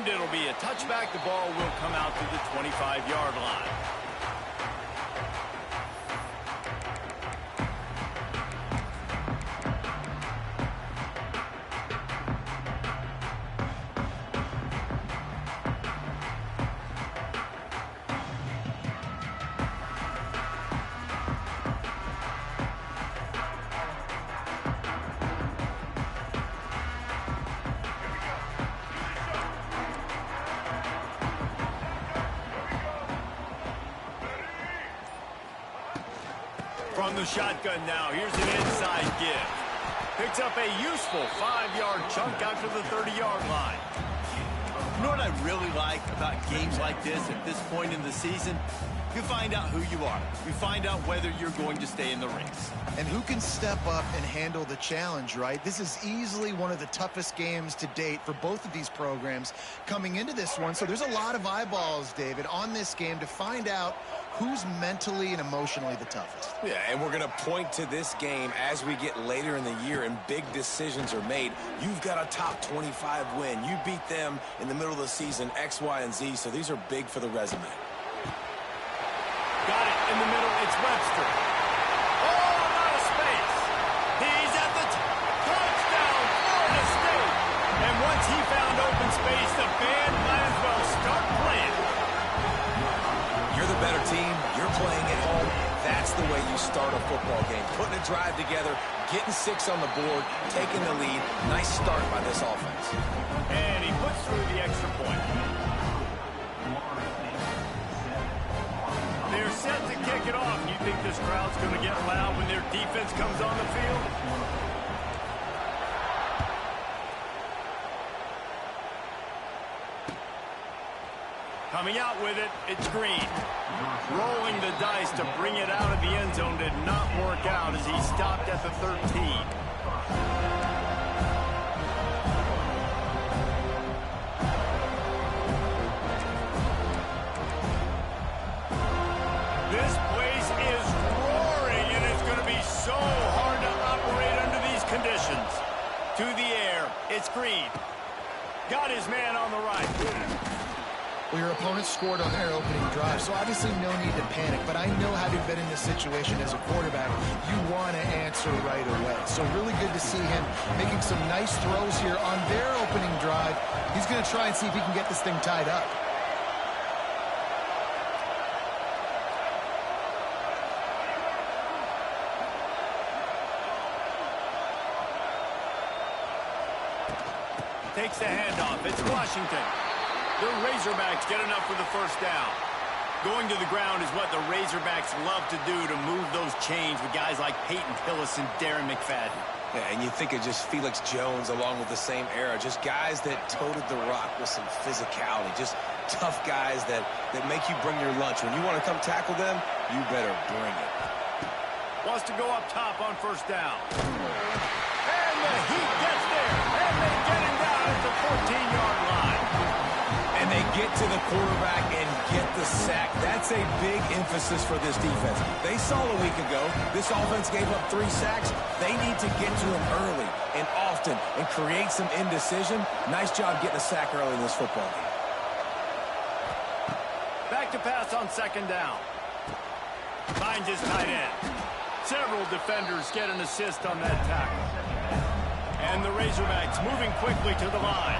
And it'll be a touchback. The ball will come out to the 25-yard line. From the shotgun now, here's an inside give. Picks up a useful 5-yard chunk out to the 30-yard line. You know what I really like about games like this at this point in the season? You find out who you are. You find out whether you're going to stay in the race. And who can step up and handle the challenge, right? This is easily one of the toughest games to date for both of these programs coming into this one. So there's a lot of eyeballs, David, on this game to find out who's mentally and emotionally the toughest. Yeah, and we're going to point to this game as we get later in the year and big decisions are made. You've got a top 25 win. You beat them in the middle of the season, X, Y, and Z, so these are big for the resume. Got it in the middle. It's Webster. Oh, a lot of space. He's at the touchdown, Florida State. And once he found open space, the band might as well start playing. You're the better team. You're playing at home. That's the way you start a football game. Putting a drive together, getting 6 on the board, taking the lead. Nice start by this offense. And he puts through the extra point. They're set to kick it off. You think this crowd's going to get loud when their defense comes on the field? Coming out with it, it's Green. Rolling the dice to bring it out of the end zone did not work out as he stopped at the 13. This place is roaring, and it's going to be so hard to operate under these conditions. To the air, it's Green. Got his man on the right. Well, your opponent scored on their opening drive, so obviously no need to panic. But I know having been in this situation as a quarterback, you want to answer right away. So really good to see him making some nice throws here on their opening drive. He's going to try and see if he can get this thing tied up. Takes the handoff. It's Washington. The Razorbacks get enough for the first down. Going to the ground is what the Razorbacks love to do to move those chains with guys like Peyton Hillis and Darren McFadden. Yeah, and you think of just Felix Jones along with the same era. Just guys that toted the rock with some physicality. Just tough guys that make you bring your lunch. When you want to come tackle them, you better bring it. Wants to go up top on first down. And the Heat gets there. And they get him down at the 14-yard line. And they get to the quarterback and get the sack. That's a big emphasis for this defense. They saw a week ago, this offense gave up 3 sacks. They need to get to him early and often and create some indecision. Nice job getting a sack early in this football game. Back to pass on second down. Finds his tight end. Several defenders get an assist on that tackle. And the Razorbacks moving quickly to the line.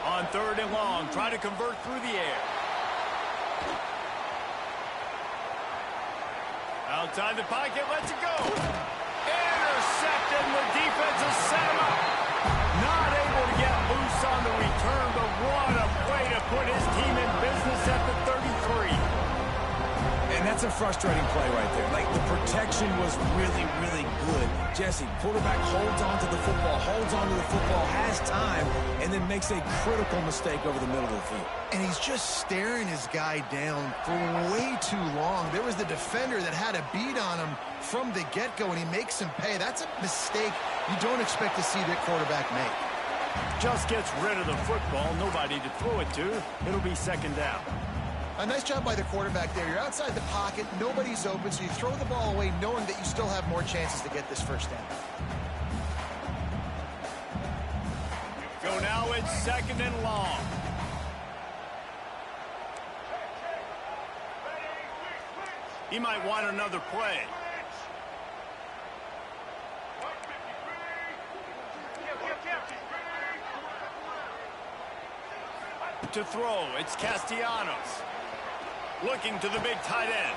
On third and long, try to convert through the air. Outside the pocket, lets it go. Intercepted, and the defense has set him up. Not able to get loose on the return, but what a way to put his team in business at the 33. And that's a frustrating play right there. Like, the protection was really, really good. Jesse, quarterback holds on to the football, has time, and then makes a critical mistake over the middle of the field. And he's just staring his guy down for way too long. There was the defender that had a beat on him from the get-go, and he makes him pay. That's a mistake you don't expect to see that quarterback make. Just gets rid of the football. Nobody to throw it to. It'll be second down. A nice job by the quarterback there. You're outside the pocket. Nobody's open, so you throw the ball away knowing that you still have more chances to get this first down. So now it's second and long. He might want another play. To throw, it's Castellanos. Looking to the big tight end.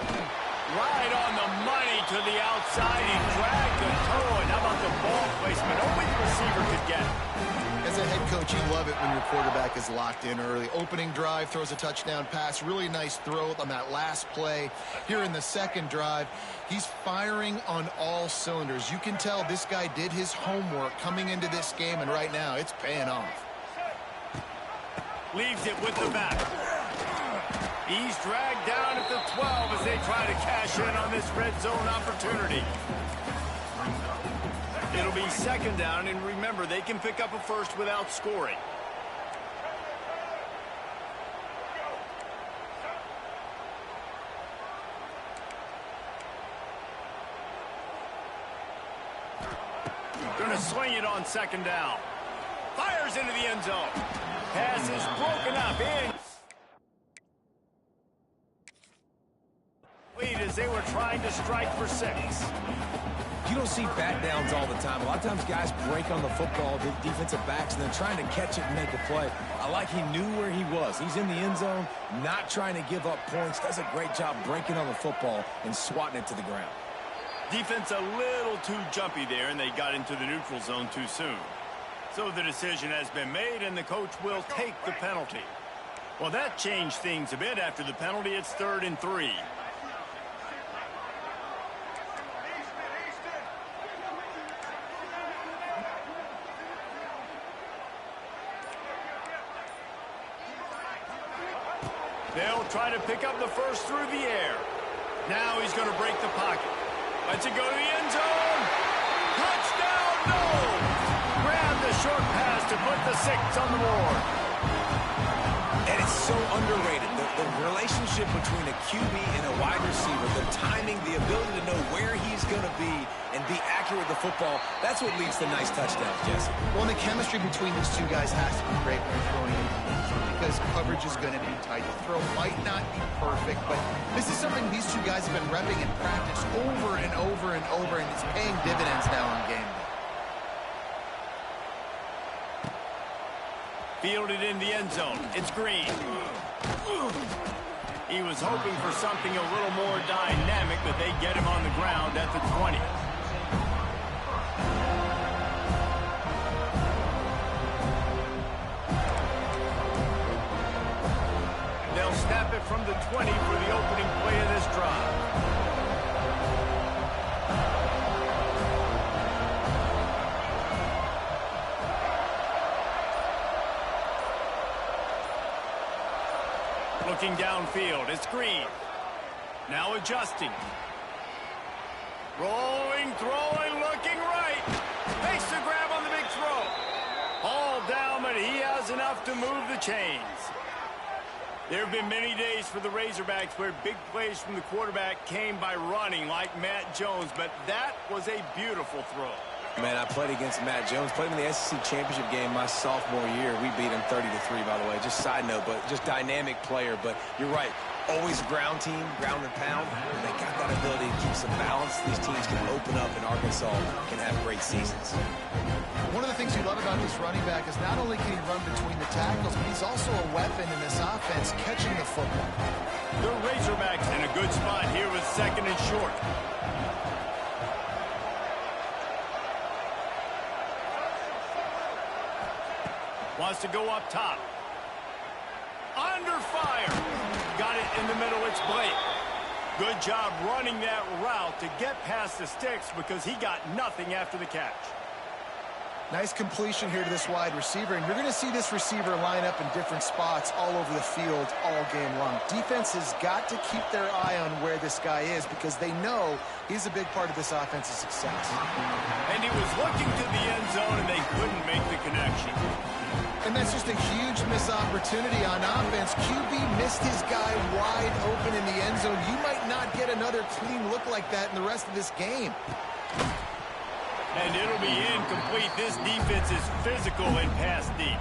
Right on the money to the outside. He dragged the toe. And how about the ball placement? Only the receiver could get it. As a head coach, you love it when your quarterback is locked in early. Opening drive, throws a touchdown pass. Really nice throw on that last play. Here in the second drive, he's firing on all cylinders. You can tell this guy did his homework coming into this game, and right now it's paying off. Leaves it with the back. He's dragged down at the 12 as they try to cash in on this red zone opportunity. It'll be second down, and remember, they can pick up a first without scoring. Gonna swing it on second down. Fires into the end zone. Pass is broken up in. Lead as they were trying to strike for 6. You don't see bat downs all the time. A lot of times guys break on the football, the defensive backs, and then trying to catch it and make a play. I like he knew where he was. He's in the end zone, not trying to give up points. Does a great job breaking on the football and swatting it to the ground. Defense a little too jumpy there, and they got into the neutral zone too soon. So the decision has been made, and the coach will take the penalty. Well, that changed things a bit. After the penalty, it's 3rd and 3. They'll try to pick up the first through the air. Now he's going to break the pocket. Lets it go to the end zone. Touchdown, no! Grab the short pass to put the 6 on the board. And it's so underrated. The relationship between a QB and a wide receiver, the timing, the ability to know where he's going to be and be accurate with the football, that's what leads to nice touchdowns, Jesse. Well, the chemistry between these two guys has to be great when you're throwing in because coverage is going to be tight. The throw might not be perfect, but this is something these two guys have been repping in practice over and over and over, and it's paying dividends now on game day. Fielded in the end zone. It's Green. He was hoping for something a little more dynamic, but they get him on the ground at the 20. They'll snap it from the 20 for the opening play of this drive. Looking downfield, it's Green. Now adjusting. Rolling, throwing, looking right. Makes the grab on the big throw. All down, but he has enough to move the chains. There have been many days for the Razorbacks where big plays from the quarterback came by running like Matt Jones, but that was a beautiful throw. Man, I played against Matt Jones. Played him in the SEC championship game my sophomore year. We beat him 30-3, by the way. Just side note, but just dynamic player. But you're right. Always ground team, ground and pound. They got that ability to keep some balance. These teams can open up, and Arkansas can have great seasons. One of the things you love about this running back is not only can he run between the tackles, but he's also a weapon in this offense, catching the football. The Razorbacks in a good spot here with 2nd and short. Wants to go up top. Under fire. Got it in the middle. It's Blake. Good job running that route to get past the sticks because he got nothing after the catch. Nice completion here to this wide receiver, and you're going to see this receiver line up in different spots all over the field all game long. Defense has got to keep their eye on where this guy is because they know he's a big part of this offense's success. And he was looking to the end zone, and they couldn't make the connection. And that's just a huge missed opportunity on offense. QB missed his guy wide open in the end zone. You might not get another clean look like that in the rest of this game. And it'll be incomplete. This defense is physical and pass deep.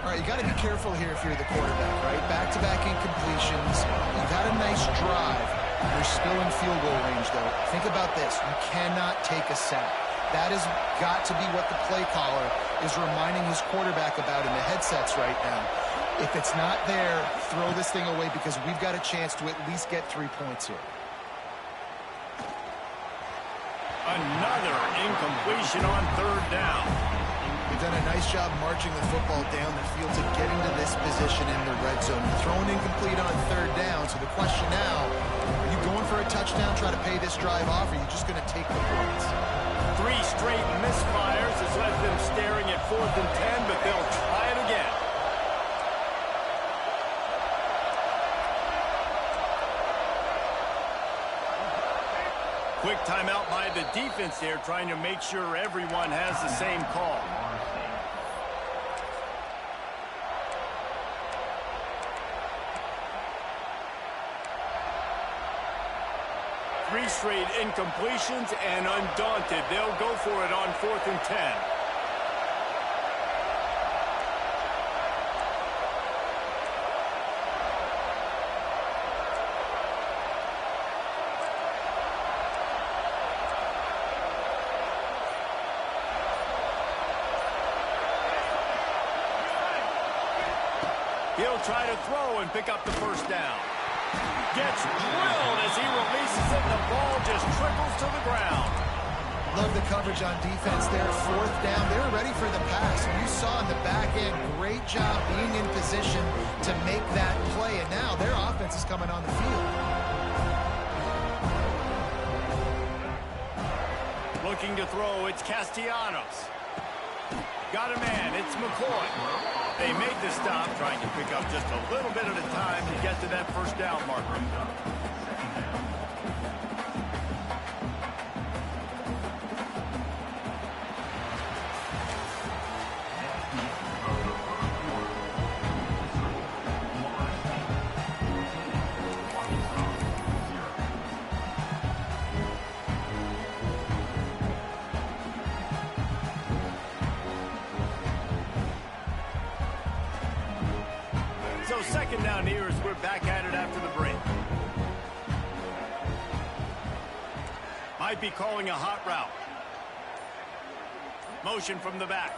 All right, you got to be careful here if you're the quarterback, right? Back-to-back incompletions. You've had a nice drive. You're still in field goal range, though. Think about this. You cannot take a sack. That has got to be what the play caller is reminding his quarterback about in the headsets right now. If it's not there, throw this thing away because we've got a chance to at least get 3 points here. Another incompletion on third down. They've done a nice job marching the football down the field to get into this position in the red zone. You're throwing incomplete on third down, so the question now, are you going for a touchdown, try to pay this drive off, or are you just going to take the points? 3 straight misfires has left them staring at 4th and 10, but they'll try it again. Quick timeout by the defense there, trying to make sure everyone has the same call. Three straight incompletions, and undaunted, they'll go for it on 4th and 10. He'll try to throw and pick up the first down. Gets drilled as he releases it. The ball just trickles to the ground. Love the coverage on defense there. 4th down. They were ready for the pass. You saw in the back end, great job being in position to make that play. And now their offense is coming on the field. Looking to throw, it's Castellanos. Got a man, it's McCoy. They made the stop, trying to pick up just a little bit at a time to get to that first down marker. So 2nd down here as we're back at it after the break. Might be calling a hot route. Motion from the back.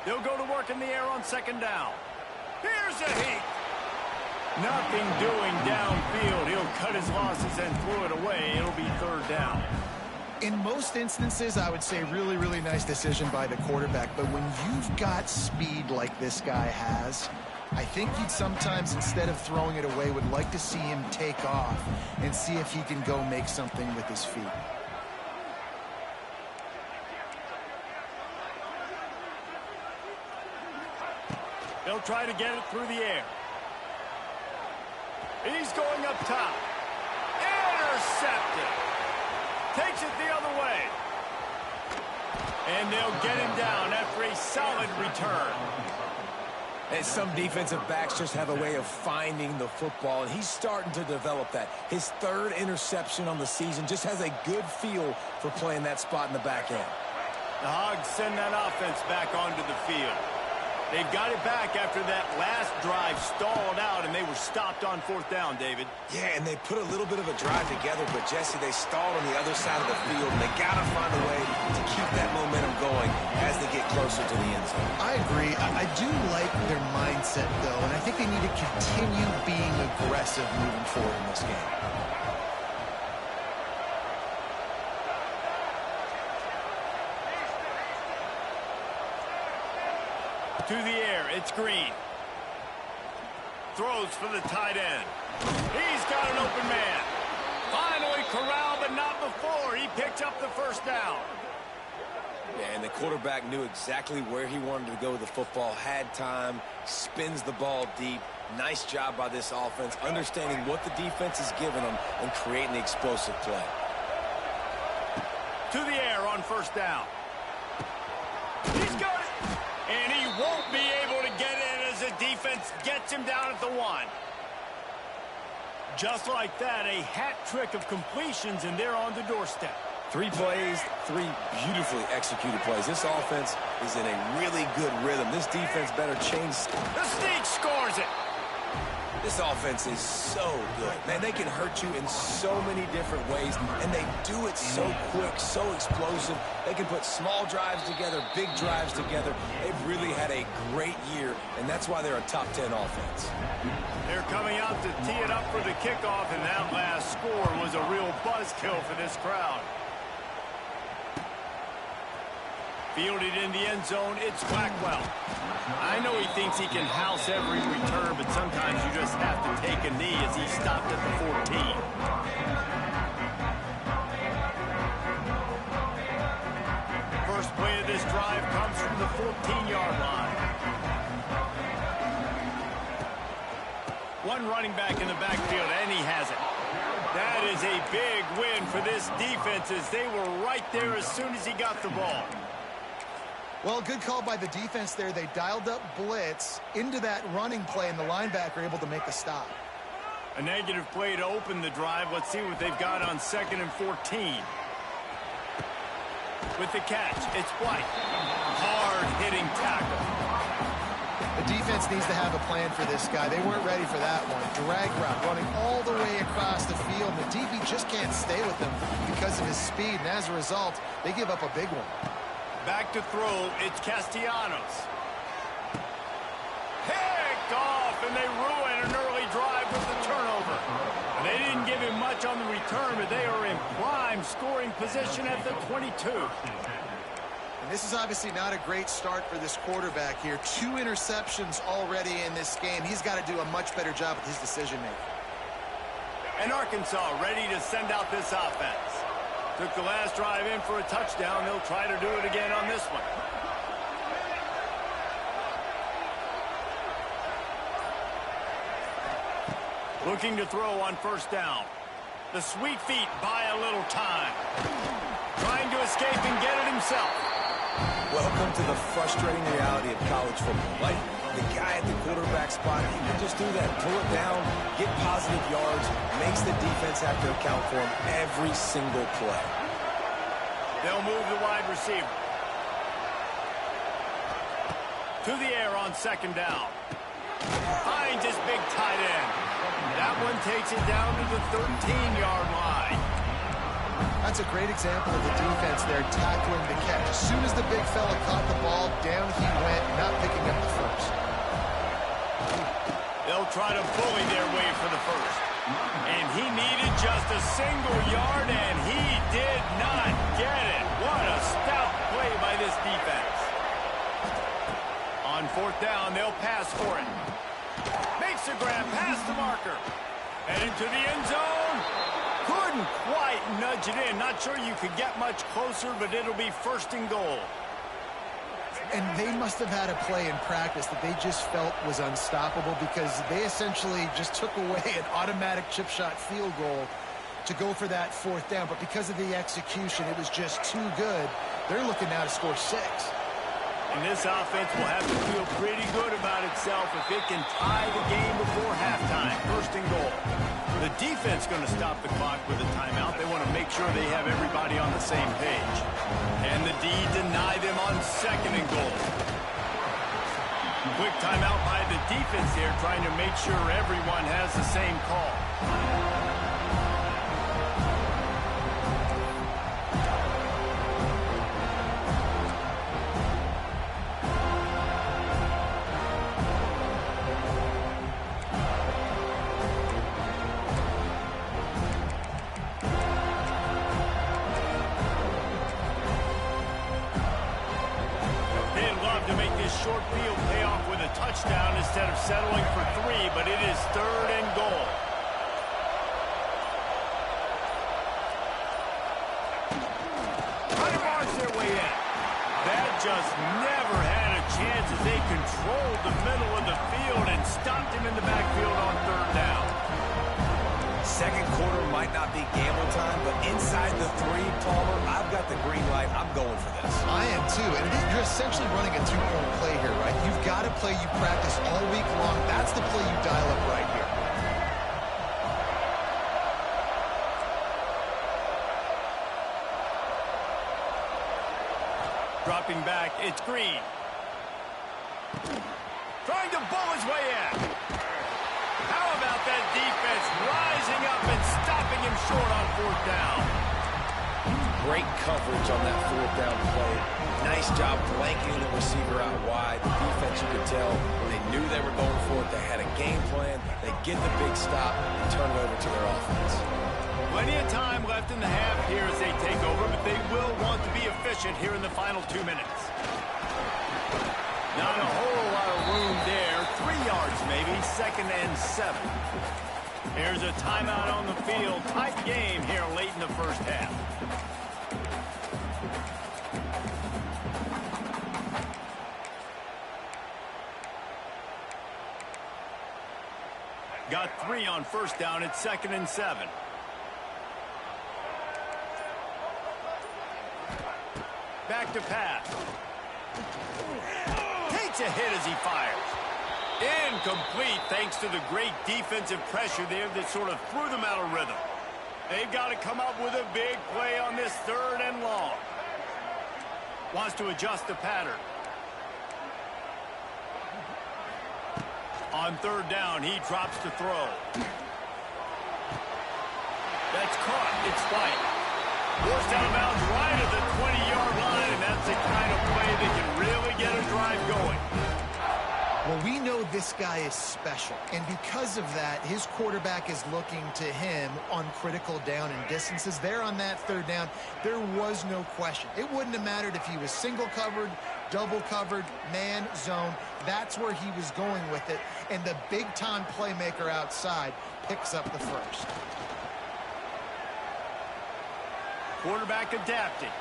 They'll go to work in the air on 2nd down. Here's a heat. Nothing doing downfield. He'll cut his losses and throw it away. It'll be 3rd down. In most instances, I would say really, really nice decision by the quarterback. But when you've got speed like this guy has, I think you'd sometimes, instead of throwing it away, would like to see him take off and see if he can go make something with his feet. They'll try to get it through the air. He's going up top. Intercepted. Takes it the other way. And they'll get him down after a solid return. And some defensive backs just have a way of finding the football, and he's starting to develop that. His 3rd interception on the season, just has a good feel for playing that spot in the back end. The Hogs send that offense back onto the field. They've got it back after that last drive stalled out, and they were stopped on 4th down, David. Yeah, and they put a little bit of a drive together, but, Jesse, they stalled on the other side of the field, and they got to find a way to keep that momentum going as they get closer to the end zone. I agree. I do like their mindset, though, and I think they need to continue being aggressive moving forward in this game. To the air, it's Green. Throws for the tight end. He's got an open man. Finally corralled, but not before. He picked up the first down. Yeah, and the quarterback knew exactly where he wanted to go with the football, had time, spins the ball deep. Nice job by this offense, understanding what the defense is giving them and creating the explosive play. To the air on first down. He's got it. And he won't be able to get in as the defense gets him down at the 1. Just like that, a hat trick of completions, and they're on the doorstep. 3 plays, 3 beautifully executed plays. This offense is in a really good rhythm. This defense better change. The sneak scores it. This offense is so good. Man, they can hurt you in so many different ways, and they do it so quick, so explosive. They can put small drives together, big drives together. They've really had a great year, and that's why they're a top 10 offense. They're coming out to tee it up for the kickoff, and that last score was a real buzzkill for this crowd. Fielded in the end zone, it's Blackwell. I know he thinks he can house every return, but sometimes you just have to take a knee as he stopped at the 14. First play of this drive comes from the 14-yard line. One running back in the backfield, and he has it. That is a big win for this defense as they were right there as soon as he got the ball. Well, good call by the defense there. They dialed up blitz into that running play, and the linebacker able to make the stop. A negative play to open the drive. Let's see what they've got on 2nd and 14. With the catch, it's White. Hard-hitting tackle. The defense needs to have a plan for this guy. They weren't ready for that one. Drag route running all the way across the field. The DB just can't stay with him because of his speed, and as a result, they give up a big one. Back to throw, it's Castellanos. Picked off, and they ruin an early drive with the turnover. And they didn't give him much on the return, but they are in prime scoring position at the 22. And this is obviously not a great start for this quarterback here. 2 interceptions already in this game. He's got to do a much better job with his decision-making. And Arkansas ready to send out this offense. Took the last drive in for a touchdown. They'll try to do it again on this one. Looking to throw on first down. The sweet feet buy a little time. Trying to escape and get it himself. Welcome to the frustrating reality of college football. Like, the guy at the quarterback spot, he can just do that. Pull it down, get positive yards, makes the defense have to account for him every single play. They'll move the wide receiver. To the air on 2nd down. Finds his big tight end. That one takes it down to the 13-yard line. That's a great example of the defense there tackling the catch. As soon as the big fella caught the ball, down he went, not picking up the first. They'll try to bully their way for the first. And he needed just a single yard, and he did not get it. What a stout play by this defense. On 4th down, they'll pass for it. Makes the grab past the marker. And into the end zone. Couldn't quite nudge it in. Not sure you could get much closer, but it'll be 1st and goal. And they must have had a play in practice that they just felt was unstoppable because they essentially just took away an automatic chip shot field goal to go for that 4th down. But because of the execution, it was just too good. They're looking now to score 6. And this offense will have to feel pretty good about itself if it can tie the game before halftime. 1st and goal. The defense going to stop the clock with a timeout. They want to make sure they have everybody on the same page. And the D deny them on 2nd and goal. Quick timeout by the defense here, trying to make sure everyone has the same call. Short field payoff with a touchdown instead of settling for 3, but it is 3rd and goal. Trying to march their way in. That just never had a chance as they controlled the middle of the field and stopped him in the backfield on third down. Second quarter might not be gamble time, but inside the 3, Palmer, I've got the green light. I'm going for this. I am too, and you're essentially running a two-point play here, right? You've got a play you practice all week long. That's the play you dial up right here. Dropping back, it's Green. Trying to bull his way in. How about that defense rising up and stopping him short on fourth down? Great coverage on that fourth down play. Nice job blanketing the receiver out wide. The defense, you could tell, they knew they were going for it. They had a game plan. They get the big stop and turn it over to their offense. Plenty of time left in the half here as they take over, but they will want to be efficient here in the final 2 minutes. Not a whole lot of room there. 3 yards maybe, 2nd and 7. Here's a timeout on the field. Tight game here late in the first half. Got 3 on first down. It's 2nd and 7. Back to pass. Takes a hit as he fires. Incomplete thanks to the great defensive pressure there that sort of threw them out of rhythm. They've got to come up with a big play on this 3rd and long. Wants to adjust the pattern. On 3rd down, he drops to throw. That's caught. It's White. Forced out of bounds right at the 20-yard line, and that's the kind of play that can really get a drive going. Well, we know this guy is special, and because of that, his quarterback is looking to him on critical down and distances. There on that 3rd down, there was no question. It wouldn't have mattered if he was single covered, double covered, man, zone. That's where he was going with it, and the big-time playmaker outside picks up the first. Quarterback adapting.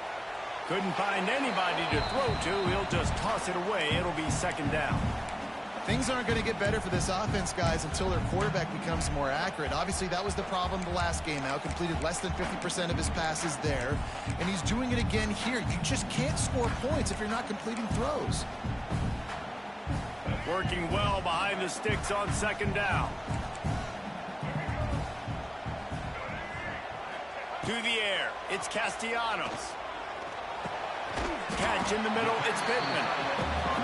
Couldn't find anybody to throw to. He'll just toss it away. It'll be 2nd down. Things aren't going to get better for this offense, guys, until their quarterback becomes more accurate. Obviously, that was the problem the last game out. Completed less than 50% of his passes there. And he's doing it again here. You just can't score points if you're not completing throws. Working well behind the sticks on 2nd down. To the air, it's Castellanos. Catch in the middle, it's Pittman.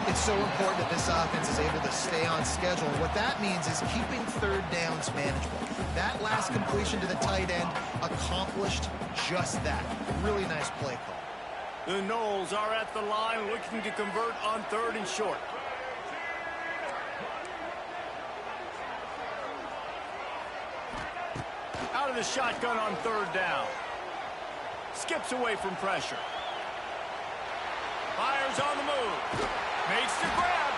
It's so important that this offense is able to stay on schedule. And what that means is keeping 3rd downs manageable. That last completion to the tight end accomplished just that. Really nice play call. The Knowles are at the line looking to convert on 3rd and short. Out of the shotgun on 3rd down. Skips away from pressure. Fires on the move. Makes the grab.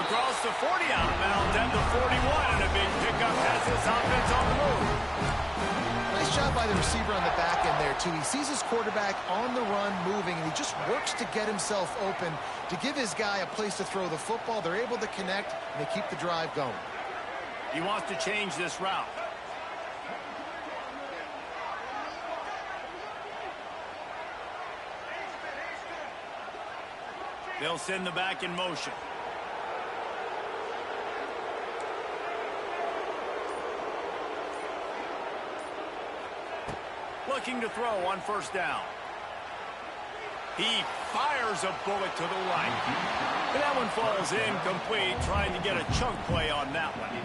Across the 40 out of bounds and the 41. And a big pickup has this offense on the move. Nice job by the receiver on the back end there, too. He sees his quarterback on the run moving, and he just works to get himself open to give his guy a place to throw the football. They're able to connect, and they keep the drive going. He wants to change this route. They'll send the back in motion. Looking to throw on 1st down. He fires a bullet to the right. And that one falls incomplete, trying to get a chunk play on that one.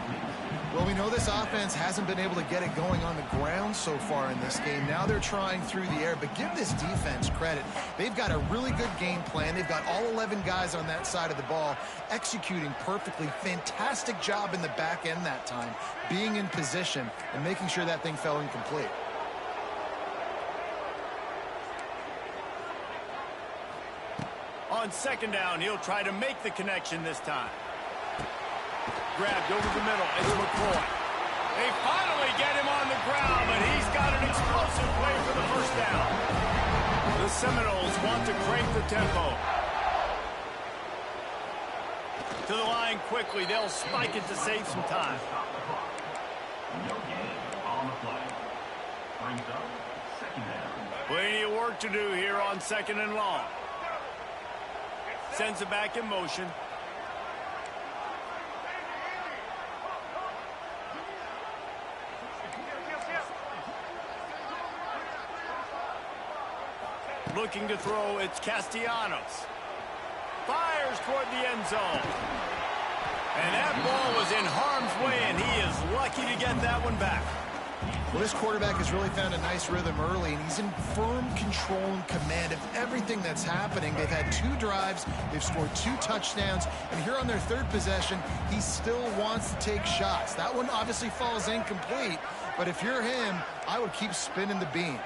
Well, we know this offense hasn't been able to get it going on the ground so far in this game. Now they're trying through the air, but give this defense credit. They've got a really good game plan. They've got all 11 guys on that side of the ball executing perfectly. Fantastic job in the back end that time, being in position and making sure that thing fell incomplete. On 2nd down, he'll try to make the connection this time. Grabbed over the middle. It's McCoy. They finally get him on the ground, but he's got an explosive play for the 1st down. The Seminoles want to crank the tempo. To the line quickly. They'll spike it to save some time. Plenty of work to do here on 2nd and long. Sends it back in motion. Looking to throw, it's Castellanos. Fires toward the end zone. And that ball was in harm's way, and he is lucky to get that one back. Well, this quarterback has really found a nice rhythm early, and he's in firm control and command of everything that's happening. They've had 2 drives, they've scored 2 touchdowns, and here on their 3rd possession, he still wants to take shots. That one obviously falls incomplete, but if you're him, I would keep spinning the beam.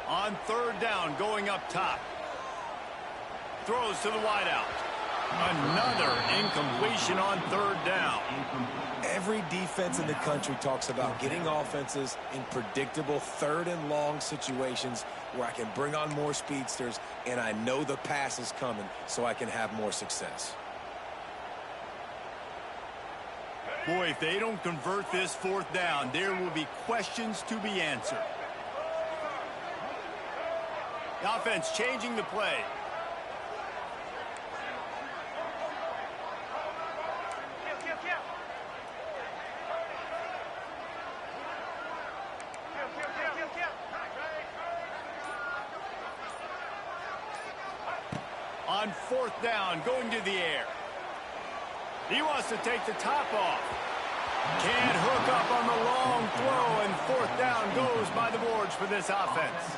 On 3rd down, going up top. Throws to the wideout. Another incompletion on 3rd down. Every defense in the country talks about getting offenses in predictable 3rd and long situations where I can bring on more speedsters and I know the pass is coming so I can have more success. Boy, if they don't convert this 4th down, there will be questions to be answered. The offense changing the play. On 4th down, going to the air. He wants to take the top off. Can't hook up on the long throw, and 4th down goes by the boards for this offense.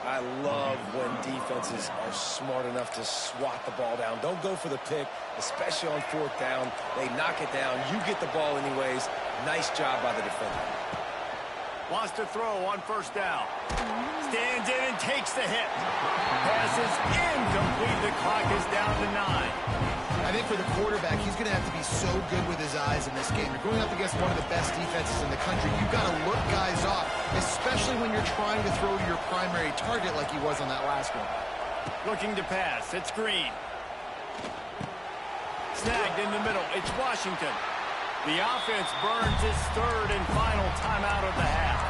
I love when defenses are smart enough to swat the ball down. Don't go for the pick, especially on 4th down. They knock it down. You get the ball anyways. Nice job by the defender. Wants to throw on 1st down. Stands in and takes the hit. Pass is incomplete. The clock is down to 9. I think for the quarterback, he's going to have to be so good with his eyes in this game. You're going up against one of the best defenses in the country. You've got to look guys off, especially when you're trying to throw to your primary target like he was on that last one. Looking to pass. It's Green. Snagged in the middle. It's Washington. The offense burns its 3rd and final timeout of the half.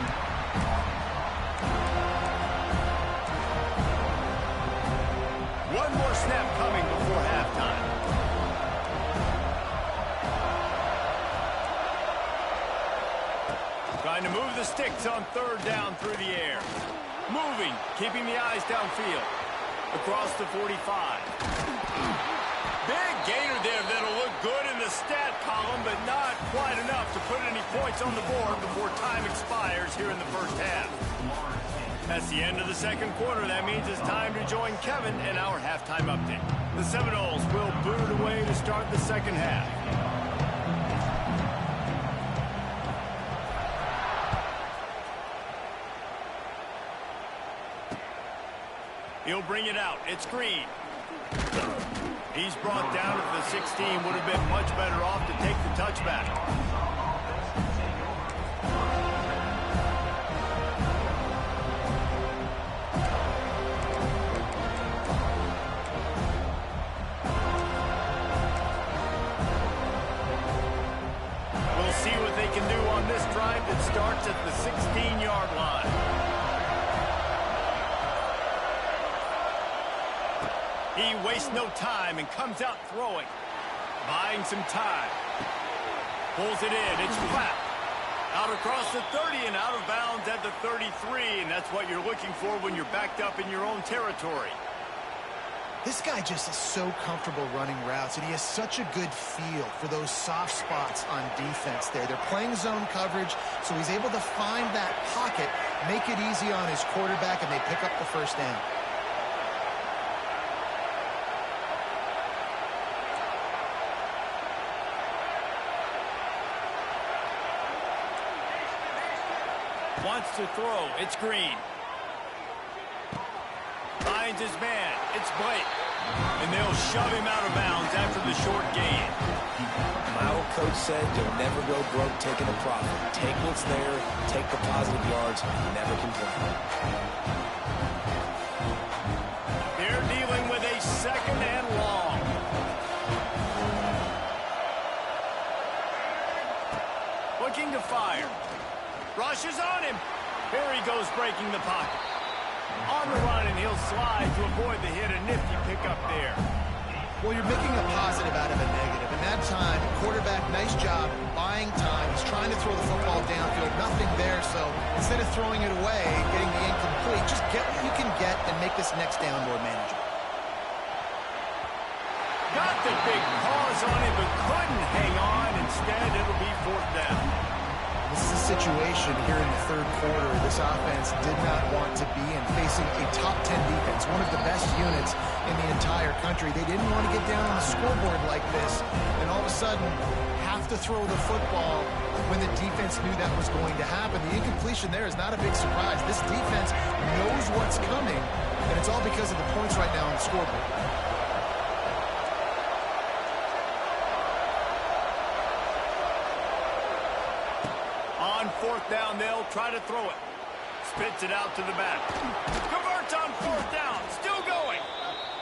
One more snap coming before halftime. Trying to move the sticks on 3rd down through the air. Moving, keeping the eyes downfield. Across the 45. Big gainer there that'll look good in the stat column, but not quite enough to put any points on the board before time expires here in the 1st half. That's the end of the 2nd quarter. That means it's time to join Kevin in our halftime update. The Seminoles will boot it away to start the 2nd half. He'll bring it out. It's Green. He's brought down at the 16. Would have been much better off to take the touchback. We'll see what they can do on this drive that starts at the 16-yard line. He wastes no time and comes out throwing. Buying some time. Pulls it in. It's flat. Out across the 30 and out of bounds at the 33. And that's what you're looking for when you're backed up in your own territory. This guy just is so comfortable running routes, and he has such a good feel for those soft spots on defense there. They're playing zone coverage, so he's able to find that pocket, make it easy on his quarterback, and they pick up the 1st down. Wants to throw. It's Green. Finds his man. It's Blake. And they'll shove him out of bounds after the short gain. My old coach said you'll never go broke taking a profit. Take what's there, take the positive yards, never complain. They're dealing with a second and long. Looking to fire. Rushes on him. Here he goes breaking the pocket. On the run, and he'll slide to avoid the hit. A nifty pickup there. Well, you're making a positive out of a negative. In that time, quarterback, nice job, buying time. He's trying to throw the football downfield. Nothing there, so instead of throwing it away, getting the incomplete, just get what you can get and make this next down more manageable. Got the big paws on it, but couldn't hang on. Instead, it'll be fourth down. This is a situation here in the third quarter this offense did not want to be in, facing a top 10 defense, one of the best units in the entire country. They didn't want to get down on the scoreboard like this, and all of a sudden have to throw the football when the defense knew that was going to happen. The incompletion there is not a big surprise. This defense knows what's coming, and it's all because of the points right now on the scoreboard. On fourth down, they'll try to throw it. Spits it out to the back. Converts on fourth down. Still going.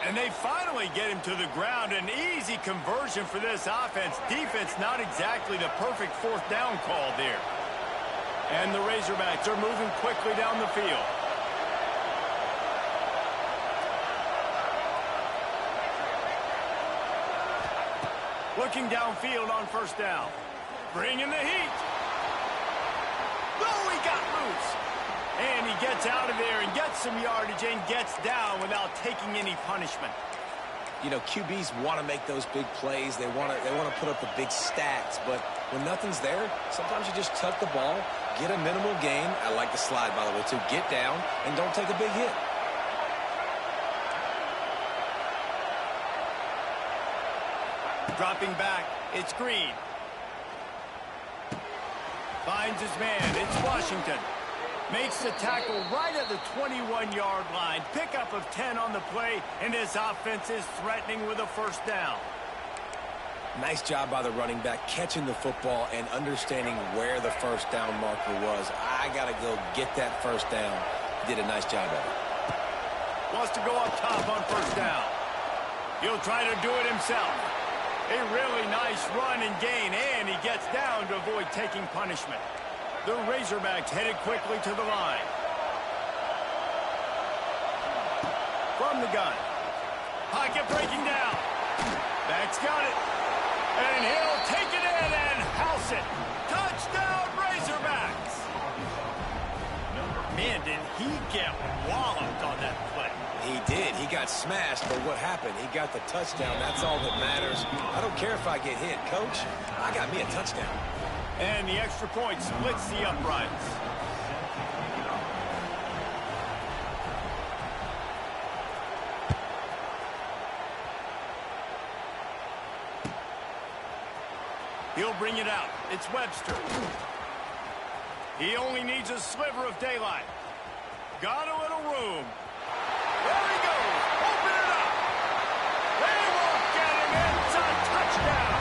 And they finally get him to the ground. An easy conversion for this offense. Defense not exactly the perfect fourth down call there. And the Razorbacks are moving quickly down the field. Looking downfield on first down. Bringing the heat. Oh, he got loose. And he gets out of there and gets some yardage and gets down without taking any punishment. You know, QBs want to make those big plays. They want to put up the big stats. But when nothing's there, sometimes you just tuck the ball, get a minimal gain. I like the slide, by the way, too. Get down and don't take a big hit. Dropping back, it's Green. Finds his man, it's Washington. Makes the tackle right at the 21-yard line. Pickup of 10 on the play, and his offense is threatening with a first down. Nice job by the running back, catching the football and understanding where the first down marker was. I got to go get that first down. He did a nice job of it. Wants to go up top on first down. He'll try to do it himself. A really nice run and gain, and he gets down to avoid taking punishment. The Razorbacks headed quickly to the line. From the gun. Pocket breaking down. Back's got it. And he'll take it in and house it. Touchdown, Razorbacks. Man, did he get walloped on that play. He did. He got smashed, but what happened? He got the touchdown. That's all that matters. I don't care if I get hit. Coach, I got me a touchdown. And the extra point splits the uprights. He'll bring it out. It's Webster. He only needs a sliver of daylight. Got a little room. There he goes. Open it up. They won't get him. It's a touchdown.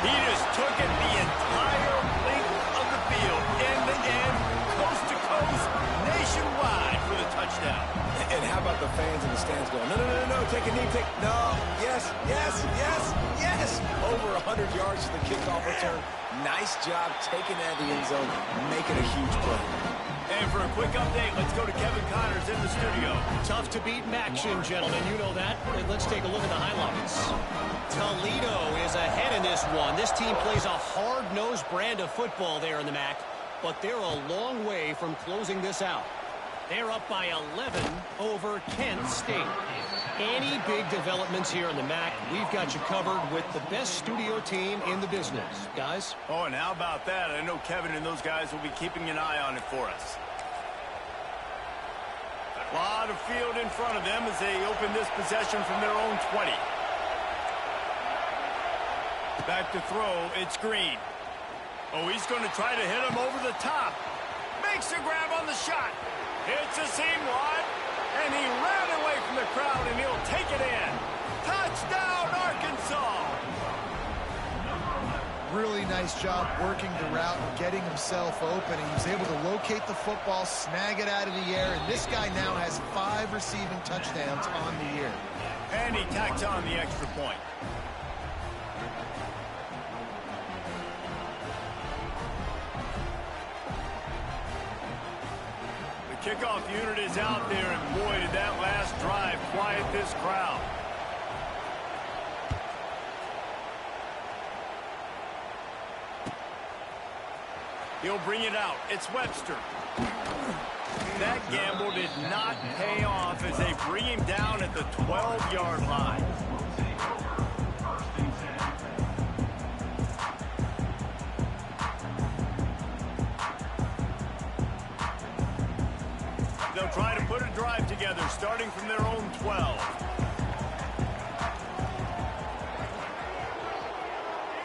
He just took it the entire length of the field. End to end, coast to coast, nationwide for the touchdown. And how about the fans in the stands going, no, no, no, no, take a knee, no, yes, yes, yes, yes. Over 100 yards to the kickoff return. Nice job taking that in the end zone, making a huge play. And for a quick update, let's go to Kevin Connors in the studio. Tough to beat action, gentlemen. You know that. And let's take a look at the highlights. Toledo is ahead in this one. This team plays a hard-nosed brand of football there in the MAC, but they're a long way from closing this out. They're up by 11 over Kent State. Any big developments here in the MAC, we've got you covered with the best studio team in the business. Guys? Oh, and how about that? I know Kevin and those guys will be keeping an eye on it for us. A lot of field in front of them as they open this possession from their own 20. Back to throw, it's Green. Oh, he's going to try to hit him over the top. Makes a grab on the shot. Hits a seam wide, And he ran away from the crowd, and he'll take it in. Touchdown, Arkansas! Really nice job working the route and getting himself open. He was able to locate the football, snag it out of the air, and this guy now has 5 receiving touchdowns on the year. And he tacks on the extra point. The kickoff unit is out there, and boy, did that last drive quiet this crowd. He'll bring it out. It's Webster. That gamble did not pay off as they bring him down at the 12-yard line. They'll try to put a drive together, starting from their own 12.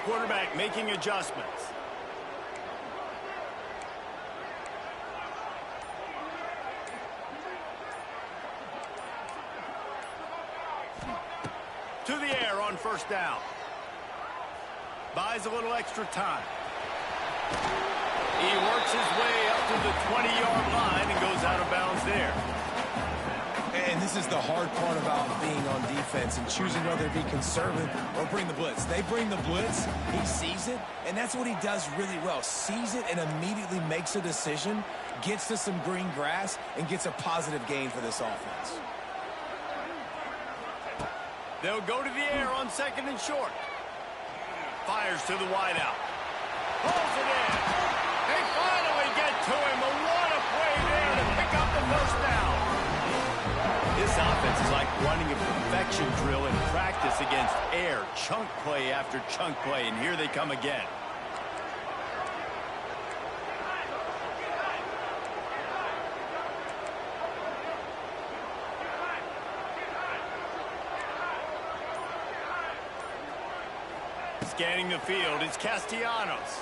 Quarterback making adjustments. To the air on first down. Buys a little extra time. He works his way up to the 20-yard line and goes out of bounds there. And this is the hard part about being on defense and choosing whether to be conservative or bring the blitz. They bring the blitz, he sees it, and that's what he does really well. Sees it and immediately makes a decision, gets to some green grass, and gets a positive gain for this offense. They'll go to the air on second and short. Fires to the wideout. Pulls it in. They finally get to him. But what a play there to pick up the first down. This offense is like running a perfection drill in practice against air. Chunk play after chunk play, and here they come again. Scanning the field, it's Castellanos.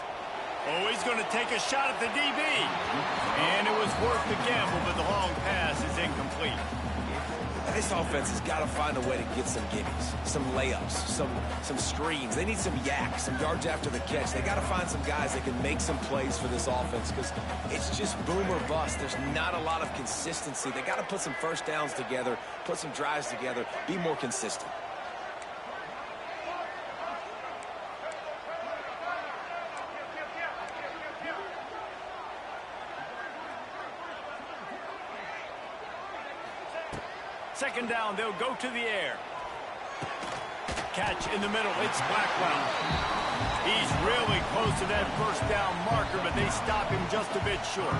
Oh, he's going to take a shot at the DB. And it was worth the gamble, but the long pass is incomplete. This offense has got to find a way to get some gimmies, some layups, some screens. They need some yaks, some yards after the catch. They got to find some guys that can make some plays for this offense because it's just boom or bust. There's not a lot of consistency. They got to put some first downs together, put some drives together, be more consistent. Second down, they'll go to the air. Catch in the middle, it's Blackwell. He's really close to that first down marker, but they stop him just a bit short.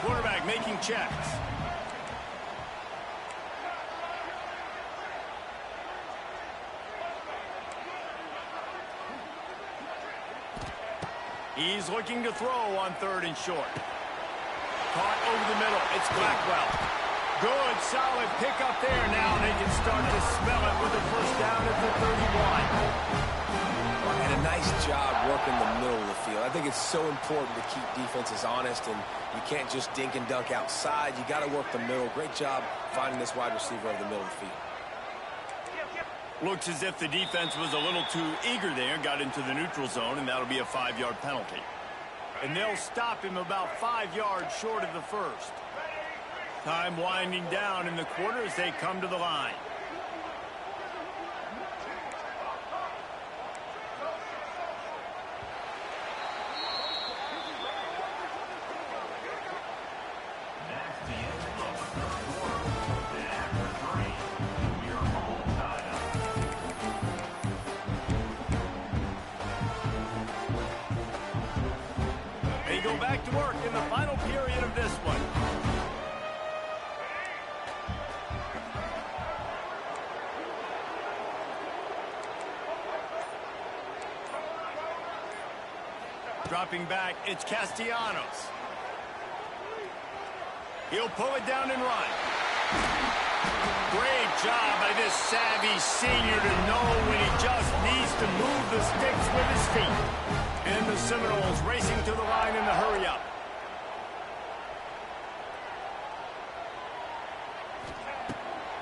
Quarterback making checks. He's looking to throw on third and short. Caught over the middle, it's Blackwell. Good, solid pickup there. Now they can start to smell it with a first down at the 31. And a nice job working the middle of the field. I think it's so important to keep defenses honest, and you can't just dink and dunk outside. You got to work the middle. Great job finding this wide receiver over the middle of the field. Looks as if the defense was a little too eager there, got into the neutral zone, and that'll be a 5-yard penalty. And they'll stop him about 5 yards short of the first. Time winding down in the quarter as they come to the line. They go back to work in the final period of this one. Dropping back, it's Castellanos. He'll pull it down and run. Great job by this savvy senior to know when he just needs to move the sticks with his feet. And the Seminoles racing to the line in the hurry-up.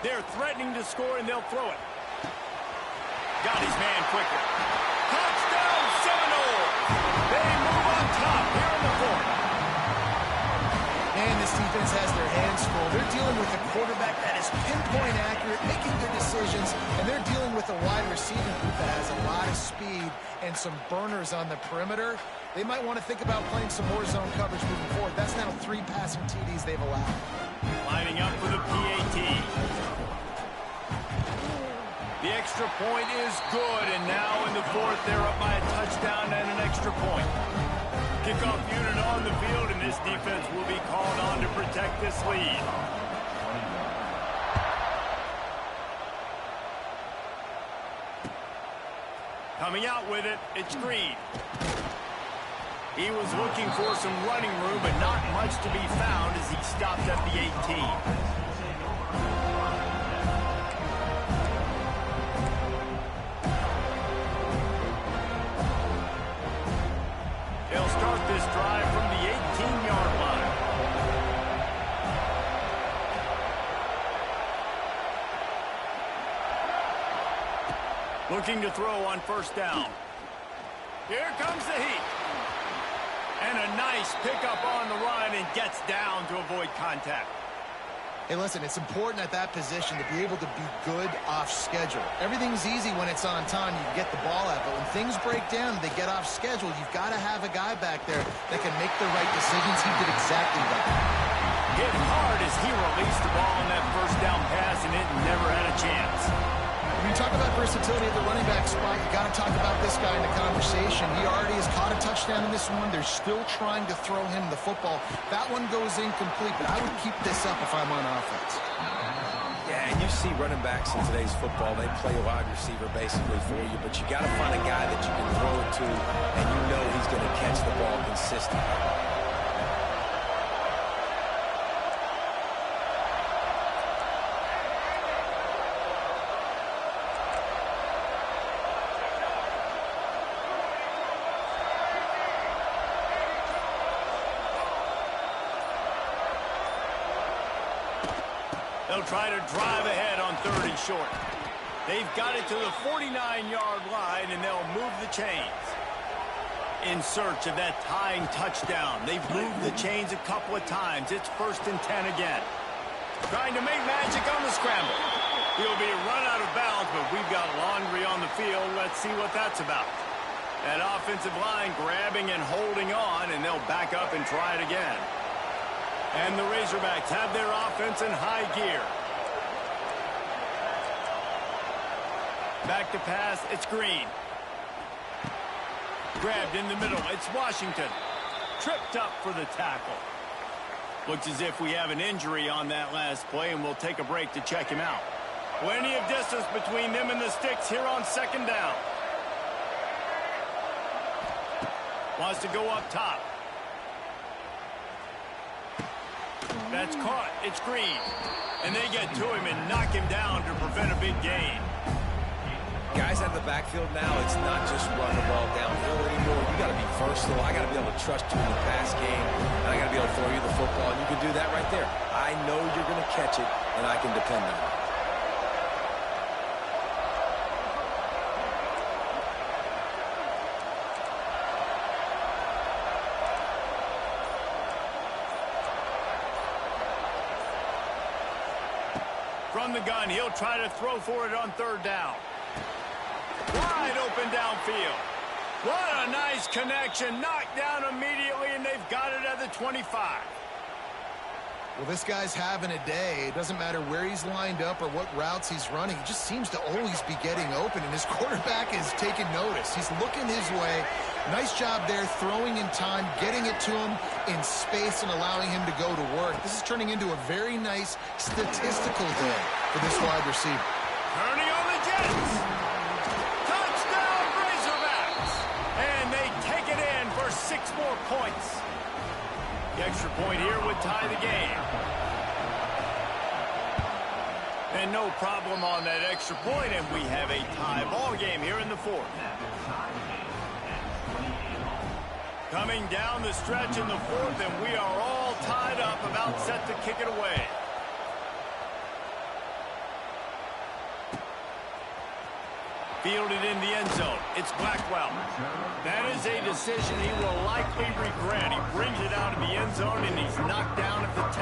They're threatening to score, and they'll throw it. Got his man quicker. Touchdown, Seminoles! They move on top here in the fourth. And this defense has their hands full. They're dealing with a quarterback that is pinpoint accurate, making good decisions, and they're dealing with a wide receiving group that has a lot of speed and some burners on the perimeter. They might want to think about playing some more zone coverage moving forward. That's now 3 passing TDs they've allowed. Lining up for the PAT. The extra point is good, and now in the fourth, they're up by a touchdown and an extra point. Kickoff unit on the field, and this defense will be called on to protect this lead. Coming out with it, it's Green. He was looking for some running room, but not much to be found as he stopped at the 18. They'll start this drive from the 18-yard line. Looking to throw on first down. Here comes the heat. And a nice pickup on the run and gets down to avoid contact. Hey, listen, it's important at that position to be able to be good off schedule. Everything's easy when it's on time. You can get the ball out. But when things break down, they get off schedule. You've got to have a guy back there that can make the right decisions. He did exactly that. Hit hard as he released the ball on that first down pass, and it never had a chance. When you talk about versatility at the running back spot, you got to talk about this guy in the conversation. He already has caught a touchdown in this one. They're still trying to throw him the football. That one goes incomplete, but I would keep this up if I'm on offense. Yeah, and you see running backs in today's football, they play a wide receiver basically for you, but you got to find a guy that you can throw it to, and you know he's going to catch the ball consistently. They'll try to drive ahead on 30 short. They've got it to the 49-yard line, and they'll move the chains. In search of that tying touchdown. They've moved the chains a couple of times. It's 1st and 10 again. Trying to make magic on the scramble. He'll be run out of bounds, but we've got laundry on the field. Let's see what that's about. That offensive line grabbing and holding on, and they'll back up and try it again. And the Razorbacks have their offense in high gear. Back to pass, it's Green. Grabbed in the middle, it's Washington. Tripped up for the tackle. Looks as if we have an injury on that last play, and we'll take a break to check him out. Plenty of distance between them and the sticks here on 2nd down. Wants to go up top. That's caught. It's Green. And they get to him and knock him down to prevent a big gain. Guys out of the backfield now, it's not just run the ball downhill anymore. You got to be versatile. I got to be able to trust you in the pass game, and I got to be able to throw you the football, and you can do that right there. I know you're going to catch it, and I can depend on it. From the gun, he'll try to throw for it on 3rd down. Wide open downfield. What a nice connection. Knocked down immediately, and they've got it at the 25. Well, this guy's having a day. It doesn't matter where he's lined up or what routes he's running. He just seems to always be getting open, and his quarterback is taking notice. He's looking his way. Nice job there, throwing in time, getting it to him in space and allowing him to go to work. This is turning into a very nice statistical day for this wide receiver. Turning on the Jets. Touchdown, Razorbacks. And they take it in for 6 more points. The extra point here would tie the game. And no problem on that extra point, and we have a tie ball game here in the 4th. Coming down the stretch in the 4th, and we are all tied up, about set to kick it away. Fielded in the end zone. It's Blackwell. That is a decision he will likely regret. He brings it out of the end zone, and he's knocked down at the 10.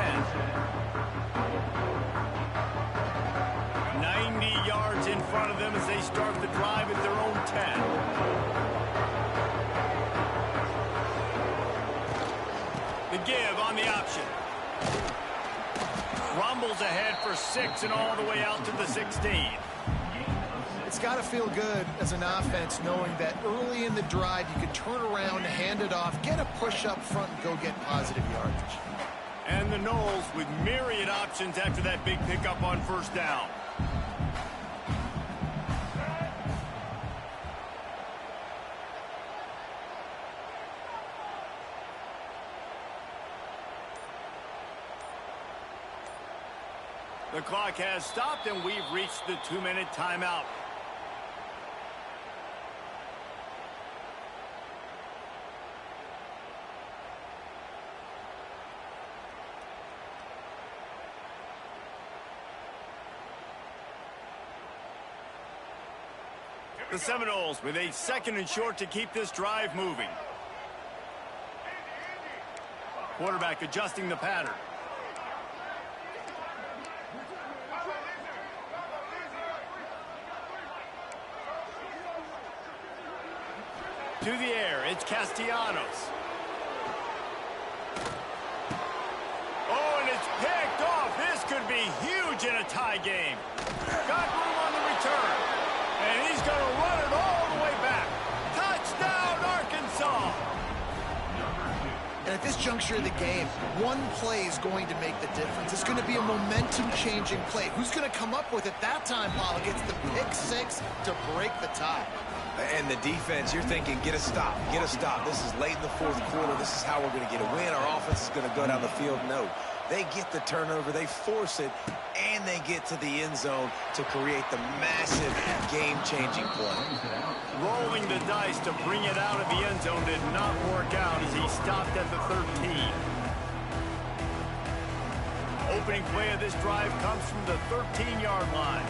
90 yards in front of them as they start the drive at their own 10. The give on the option. Rumbles ahead for 6 and all the way out to the 16. It's got to feel good as an offense knowing that early in the drive you can turn around, hand it off, get a push up front, and go get positive yardage. And the Knowles with myriad options after that big pickup on first down. The clock has stopped, and we've reached the 2-minute timeout. The Seminoles with a 2nd and short to keep this drive moving. Quarterback adjusting the pattern. To the air, it's Castellanos. Oh, and it's picked off. This could be huge in a tie game. Got room on the return. And he's going to run it all the way back. Touchdown, Arkansas. And at this juncture of the game, one play is going to make the difference. It's going to be a momentum-changing play. Who's going to come up with it that time, Paul? It gets the pick 6 to break the tie. And the defense, you're thinking, get a stop, get a stop. This is late in the 4th quarter. This is how we're going to get a win. Our offense is going to go down the field. No. They get the turnover, they force it, and they get to the end zone to create the massive game-changing play. Rolling the dice to bring it out of the end zone did not work out as he stopped at the 13. Opening play of this drive comes from the 13-yard line.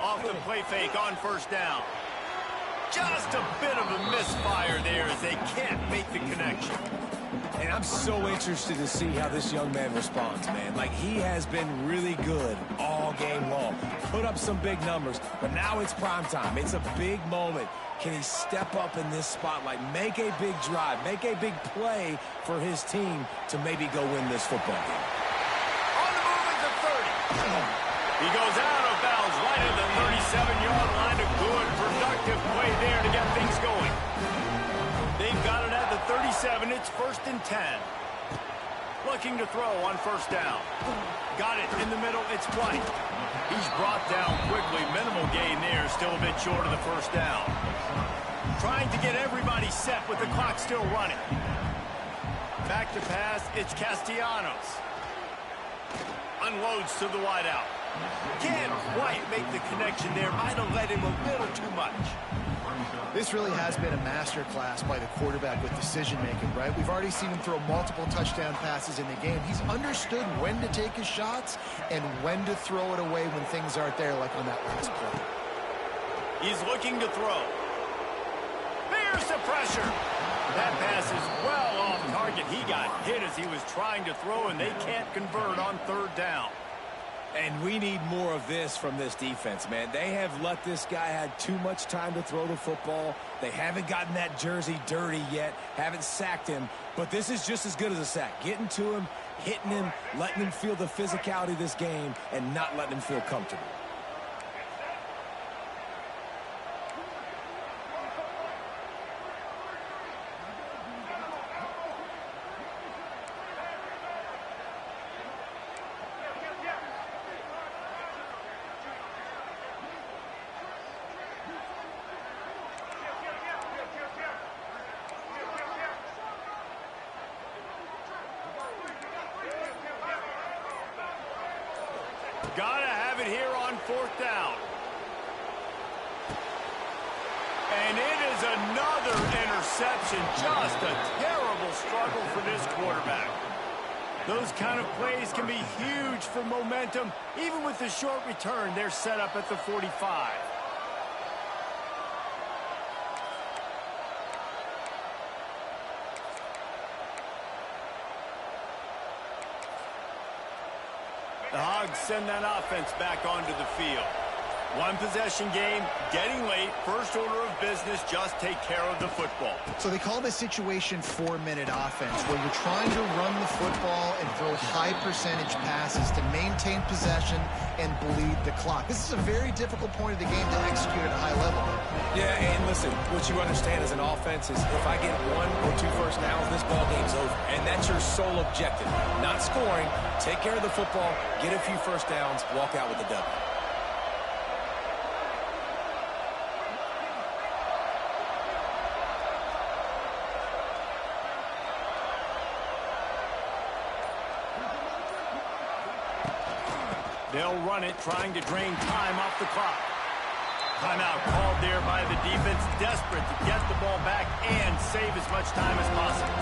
Off the play fake on first down. Just a bit of a misfire there as they can't make the connection. And I'm so interested to see how this young man responds, man. Like, he has been really good all game long. Put up some big numbers, but now it's prime time. It's a big moment. Can he step up in this spotlight, make a big drive, make a big play for his team to maybe go win this football game? On the move at the 30. He goes out of bounds right at the 37-yard line. A good, productive play there to get things going. They've got it at the 37. It's 1st and 10. Looking to throw on first down. Got it in the middle. It's White. He's brought down quickly. Minimal gain there. Still a bit short of the first down. Trying to get everybody set with the clock still running. Back to pass. It's Castellanos. Unloads to the wideout. Can't quite make the connection there. Might have let him a little too much. This really has been a master class by the quarterback with decision-making, right? We've already seen him throw multiple touchdown passes in the game. He's understood when to take his shots and when to throw it away when things aren't there, like on that last play. He's looking to throw. There's the pressure. That pass is well off target. He got hit as he was trying to throw, and they can't convert on 3rd down. And we need more of this from this defense, man. They have let this guy have too much time to throw the football. They haven't gotten that jersey dirty yet, haven't sacked him. But this is just as good as a sack. Getting to him, hitting him, letting him feel the physicality of this game, and not letting him feel comfortable. Gotta have it here on 4th down. And it is another interception. Just a terrible struggle for this quarterback. Those kind of plays can be huge for momentum. Even with the short return, they're set up at the 45. The Hogs send that offense back onto the field. One possession game, getting late, first order of business, just take care of the football. So they call this situation 4-minute offense, where you're trying to run the football and throw high percentage passes to maintain possession and bleed the clock. This is a very difficult point of the game to execute at a high level. Yeah, and listen, what you understand as an offense is if I get 1 or 2 first downs, this ball game's over. And that's your sole objective. Not scoring, take care of the football, get a few first downs, walk out with a W. They'll run it, trying to drain time off the clock. Timeout called there by the defense, desperate to get the ball back and save as much time as possible.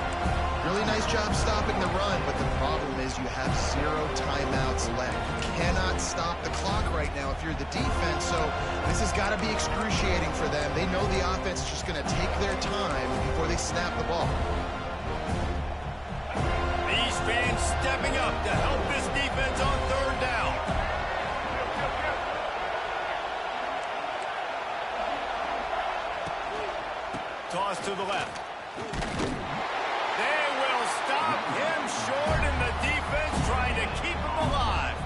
Really nice job stopping the run, but the problem is you have 0 timeouts left. You cannot stop the clock right now if you're the defense, so this has got to be excruciating for them. They know the offense is just going to take their time before they snap the ball. These fans stepping up to help this defense on third down. Toss to the left. They will stop him short, and the defense trying to keep him alive.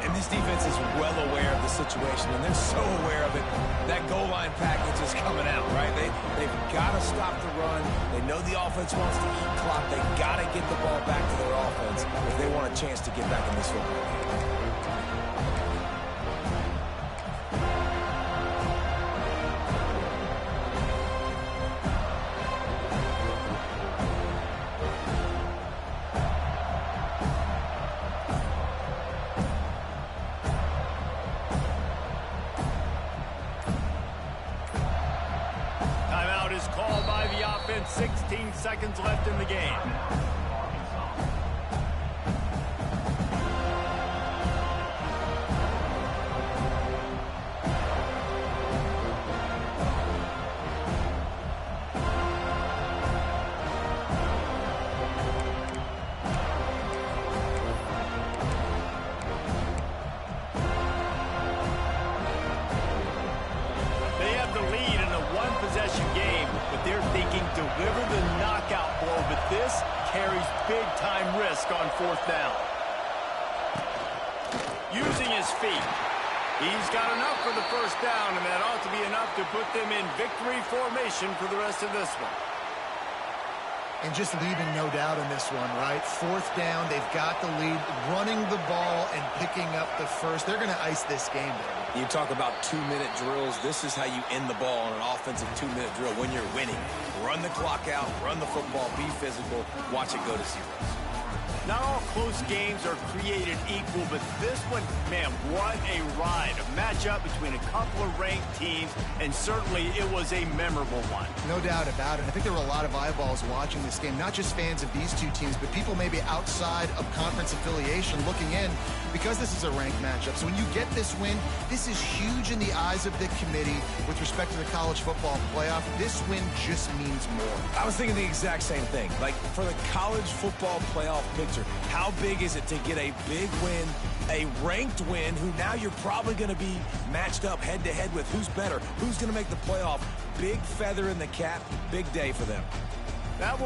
And this defense is well aware of the situation, and they're so aware of it. That goal line package is coming out, right? They've got to stop the run. They know the offense wants to eat clock. They got to get the ball back to their offense if they want a chance to get back in this football game. Is called by the offense. 16 seconds left in the game. They have the lead in a one-possession game, but they're thinking deliver the knockout blow, but this carries big-time risk on fourth down. Using his feet. He's got enough for the first down, and that ought to be enough to put them in victory formation for the rest of this one. And just leaving no doubt in this one, right? Fourth down, they've got the lead, running the ball and picking up the first. They're going to ice this game, baby. You talk about 2-minute drills. This is how you end the ball on an offensive 2-minute drill when you're winning. Run the clock out, run the football, be physical, watch it go to zeros. Not all close games are created equal, but this one, man, what a ride. A matchup between a couple of ranked teams, and certainly it was a memorable one. No doubt about it. I think there were a lot of eyeballs watching this game, not just fans of these two teams, but people maybe outside of conference affiliation looking in because this is a ranked matchup. So when you get this win, this is huge in the eyes of the committee with respect to the college football playoff. This win just means more. I was thinking the exact same thing. Like, for the college football playoff picture, how big is it to get a big win, a ranked win, who now you're probably going to be matched up head-to-head with who's better, who's going to make the playoff. Big feather in the cap, big day for them. That